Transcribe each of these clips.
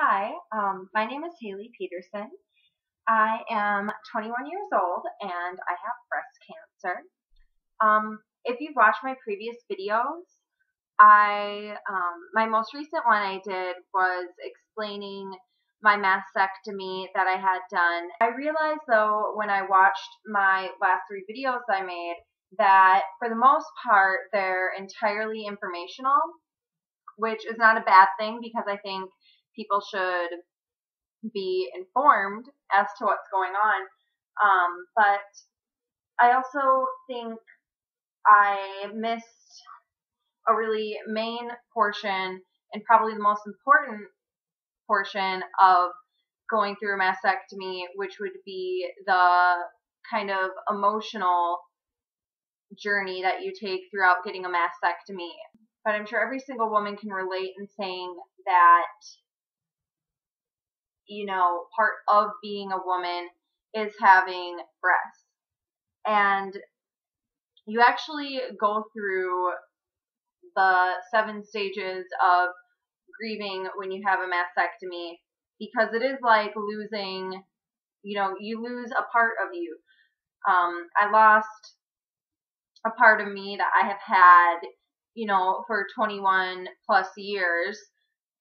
Hi, my name is Haley Peterson. I am 21 years old and I have breast cancer. If you've watched my previous videos, my most recent one I did was explaining my mastectomy that I had done. I realized though when I watched my last 3 videos I made that for the most part they're entirely informational, which is not a bad thing because I think people should be informed as to what's going on. But I also think I missed a really main portion and probably the most important portion of going through a mastectomy, which would be the kind of emotional journey that you take throughout getting a mastectomy. But I'm sure every single woman can relate in saying that, part of being a woman is having breasts. And you actually go through the 7 stages of grieving when you have a mastectomy, because it is like losing, you lose a part of you. I lost a part of me that I have had, for 21 plus years.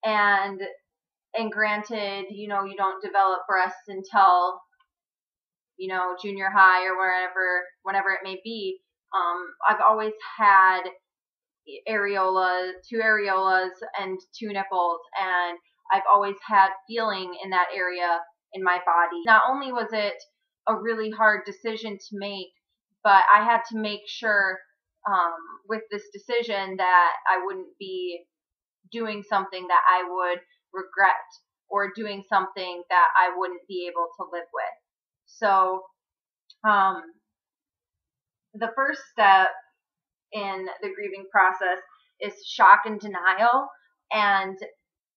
And granted, you don't develop breasts until, junior high or whenever it may be. I've always had areolas, 2 areolas and 2 nipples, and I've always had feeling in that area in my body. Not only was it a really hard decision to make, but I had to make sure with this decision that I wouldn't be doing something that I would regret or doing something that I wouldn't be able to live with. So the first step in the grieving process is shock and denial, and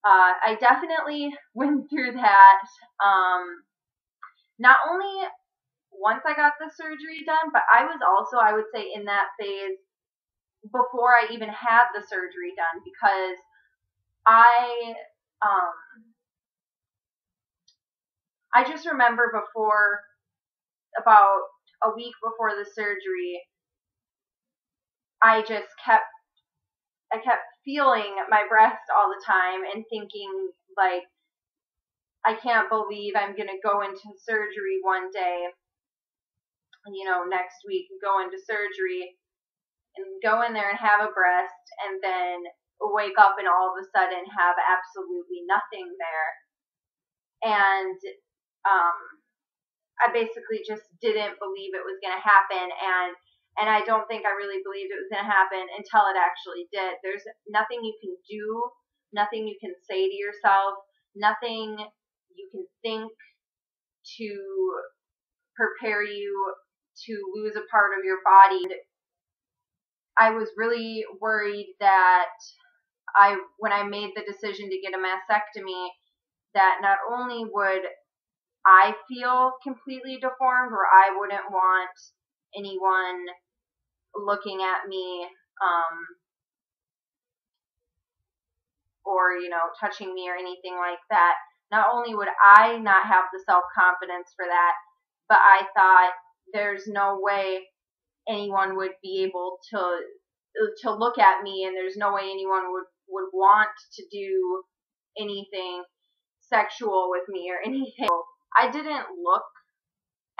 I definitely went through that not only once I got the surgery done, but I was also, I would say, in that phase before I even had the surgery done, because I just remember about a week before the surgery, I kept feeling my breast all the time and thinking, like, I can't believe I'm going to go into surgery one day, next week, and go into surgery and go in there and have a breast and then wake up and all of a sudden have absolutely nothing there. And I basically just didn't believe it was going to happen, and I don't think I really believed it was going to happen until it actually did. There's nothing you can do, nothing you can say to yourself, nothing you can think to prepare you to lose a part of your body. I was really worried that when I made the decision to get a mastectomy, that not only would I feel completely deformed, or I wouldn't want anyone looking at me or touching me or anything like that. Not only would I not have the self-confidence for that, but I thought there's no way anyone would be able to look at me, and there's no way anyone would want to do anything sexual with me or anything. I didn't look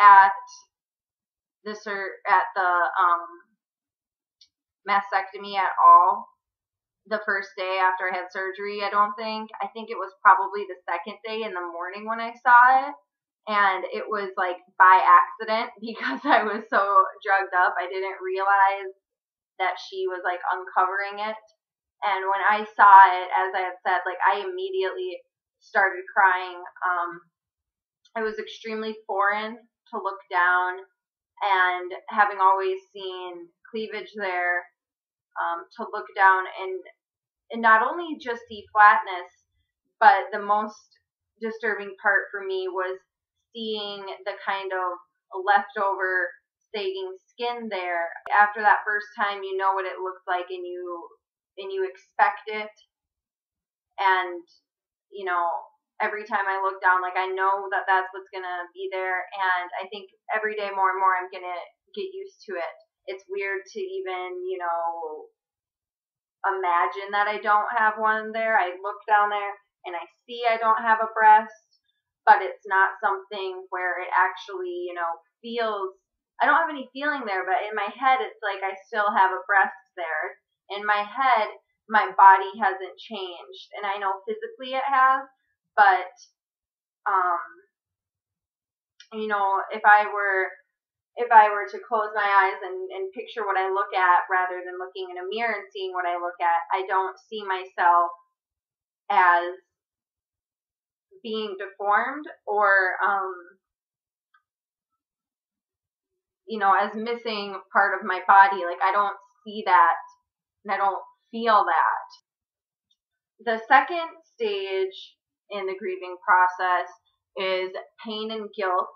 at the mastectomy at all the first day after I had surgery. I think it was probably the second day in the morning when I saw it, and it was like by accident because I was so drugged up. I didn't realize that she was like uncovering it, and when I saw it, as I had said, like, I immediately started crying. It was extremely foreign to look down, and having always seen cleavage there, to look down and not only just see flatness, but the most disturbing part for me was seeing the kind of leftover sagging skin there. After that first time, you know what it looks like, and you expect it, and every time I look down, like I know that that's what's going to be there. And I think every day more and more I'm going to get used to it. It's weird to even, imagine that I don't have one there. I look down there and I see I don't have a breast, but it's not something where it actually, feels, I don't have any feeling there, but in my head, it's like I still have a breast there. In my head, my body hasn't changed, and I know physically it has, but, if I were to close my eyes and picture what I look at rather than looking in a mirror and seeing what I look at, I don't see myself as being deformed or, as missing part of my body. Like, I don't see that and I don't feel that. The second stage in the grieving process is pain and guilt.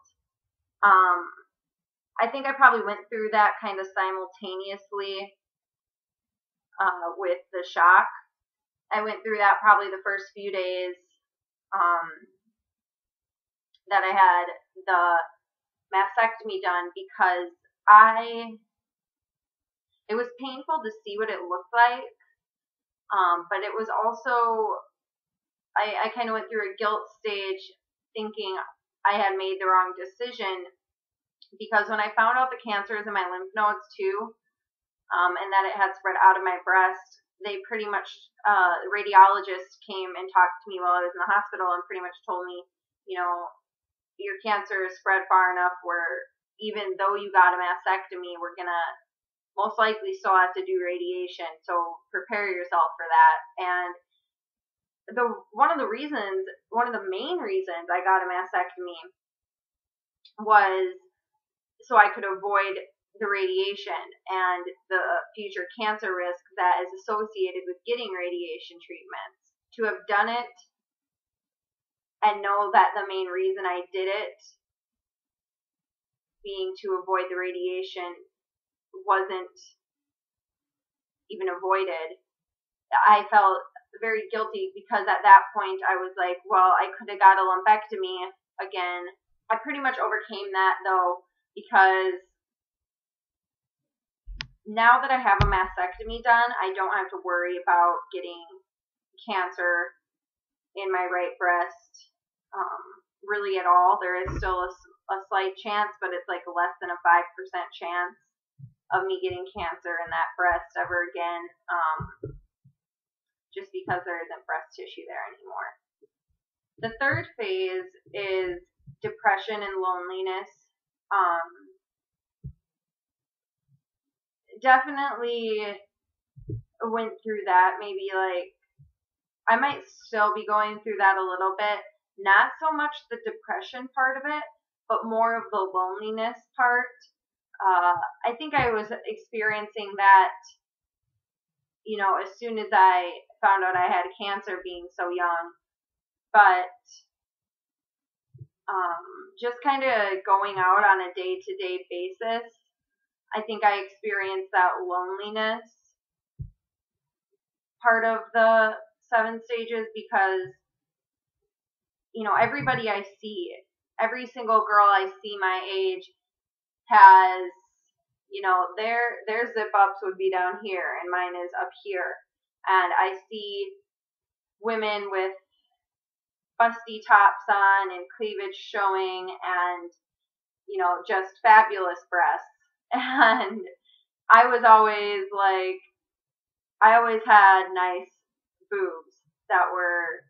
I think I probably went through that kind of simultaneously with the shock. I went through that probably the first few days that I had the mastectomy done, because it was painful to see what it looked like, but it was also, I kind of went through a guilt stage thinking I had made the wrong decision, because when I found out the cancer was in my lymph nodes too, and that it had spread out of my breast, they pretty much, the radiologist came and talked to me while I was in the hospital and pretty much told me, your cancer is spread far enough where even though you got a mastectomy, we're going to most likely still have to do radiation. So prepare yourself for that. And one of the main reasons I got a mastectomy was so I could avoid the radiation and the future cancer risk that is associated with getting radiation treatments. To have done it and know that the main reason I did it being to avoid the radiation wasn't even avoided, I felt very guilty, because at that point I was like, well, I could have got a lumpectomy again. I pretty much overcame that though, because now that I have a mastectomy done, I don't have to worry about getting cancer in my right breast really at all. There is still a slight chance, but it's like less than a 5% chance of me getting cancer in that breast ever again, just because there isn't breast tissue there anymore. The third phase is depression and loneliness. Definitely went through that. Maybe like I might still be going through that a little bit. Not so much the depression part of it, but more of the loneliness part. I think I was experiencing that, as soon as I found out I had cancer being so young. But just kind of going out on a day-to-day basis, I think I experienced that loneliness part of the 7 stages, because everybody I see, every single girl I see my age has, their zip ups would be down here and mine is up here. And I see women with busty tops on and cleavage showing and, just fabulous breasts. And I was always like, I always had nice boobs that were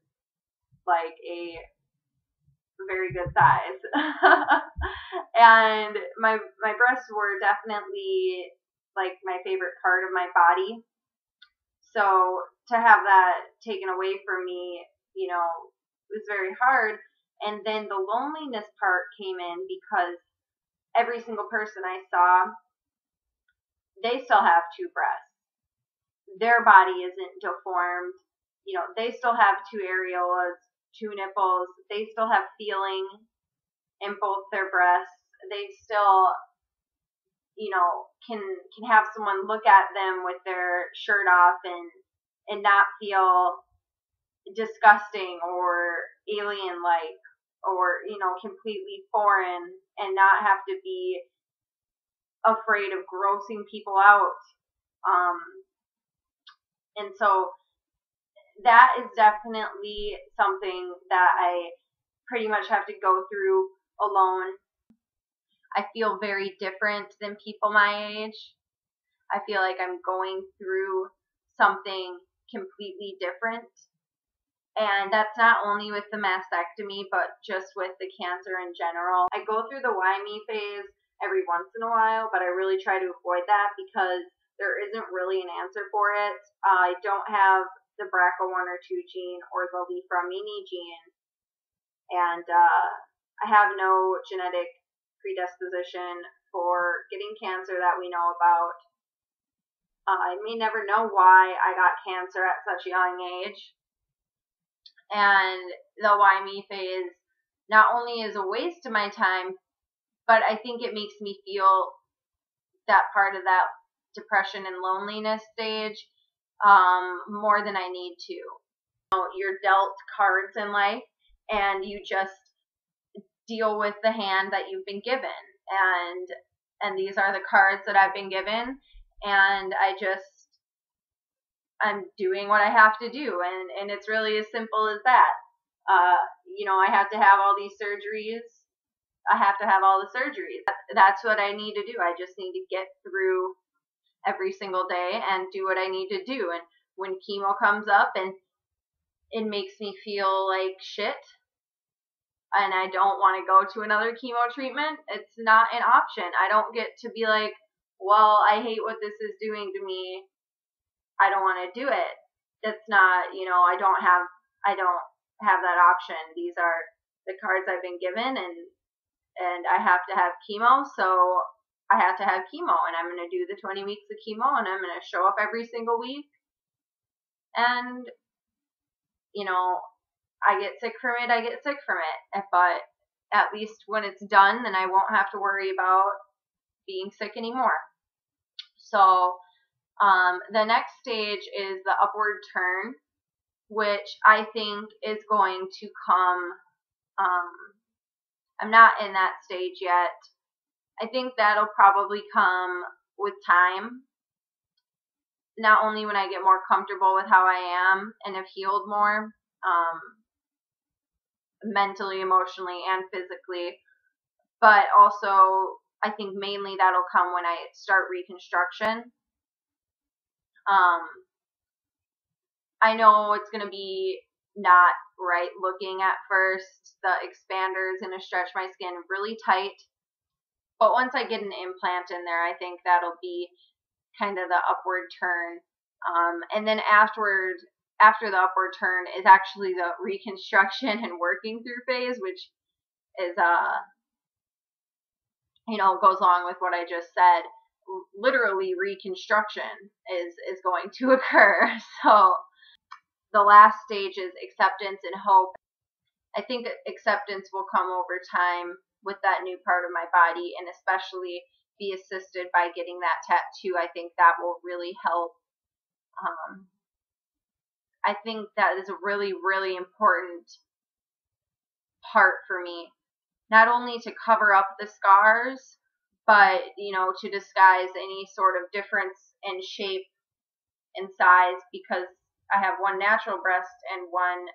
like a very good size. And my breasts were definitely like my favorite part of my body. So to have that taken away from me, was very hard. And then the loneliness part came in, because every single person I saw, they still have 2 breasts. Their body isn't deformed. They still have 2 areolas, 2 nipples. They still have feeling in both their breasts. They still, can have someone look at them with their shirt off and not feel disgusting or alien-like or, completely foreign, and not have to be afraid of grossing people out. And so that is definitely something that I pretty much have to go through alone. I feel very different than people my age. I feel like I'm going through something completely different. And that's not only with the mastectomy, but just with the cancer in general. I go through the why me phase every once in a while, but I really try to avoid that because there isn't really an answer for it. I don't have the BRCA1 or 2 gene or the Li-Fraumeni gene, and I have no genetic predisposition for getting cancer that we know about. I may never know why I got cancer at such a young age. And the why me phase not only is a waste of my time, but I think it makes me feel that part of that depression and loneliness stage more than I need to. You're dealt cards in life, and you just deal with the hand that you've been given. And these are the cards that I've been given, and I'm doing what I have to do, and it's really as simple as that. I have to have all these surgeries. I have to have all the surgeries. That's what I need to do. I just need to get through every single day and do what I need to do. And when chemo comes up and it makes me feel like shit, and I don't want to go to another chemo treatment, it's not an option. I don't get to be like, well, I hate what this is doing to me, I don't want to do it. It's not, I don't have that option. These are the cards I've been given, and I have to have chemo, so I have to have chemo, and I'm going to do the 20 weeks of chemo, and I'm going to show up every single week, and, I get sick from it, but at least when it's done, then I won't have to worry about being sick anymore. So, the next stage is the upward turn, which I think is going to come, I'm not in that stage yet. I think that'll probably come with time. Not only when I get more comfortable with how I am and have healed more, mentally, emotionally, and physically, but also I think mainly that'll come when I start reconstruction. I know it's going to be not right looking at first. The expander's going to stretch my skin really tight. But once I get an implant in there, I think that'll be kind of the upward turn. And then after the upward turn is actually the reconstruction and working through phase, which is, goes along with what I just said. Literally reconstruction is going to occur. So the last stage is acceptance and hope. I think acceptance will come over time with that new part of my body, and especially be assisted by getting that tattoo. I think that will really help. I think that is a really, really important part for me. Not only to cover up the scars, but, to disguise any sort of difference in shape and size, because I have one natural breast and one,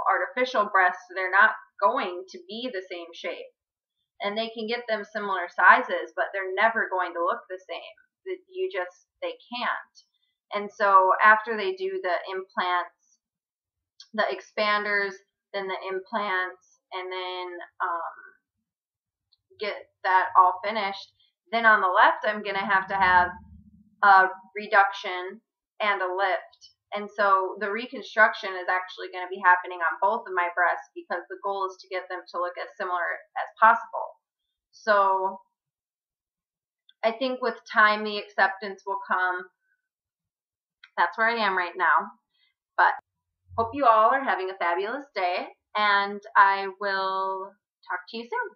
artificial breast. They're not going to be the same shape. And they can get them similar sizes, but they're never going to look the same. They can't. And so after they do the implants, the expanders, then the implants, and then get that all finished, then on the left I'm going to have a reduction and a lift. And so the reconstruction is actually going to be happening on both of my breasts, because the goal is to get them to look as similar as possible. So I think with time the acceptance will come. That's where I am right now. But hope you all are having a fabulous day, and I will talk to you soon.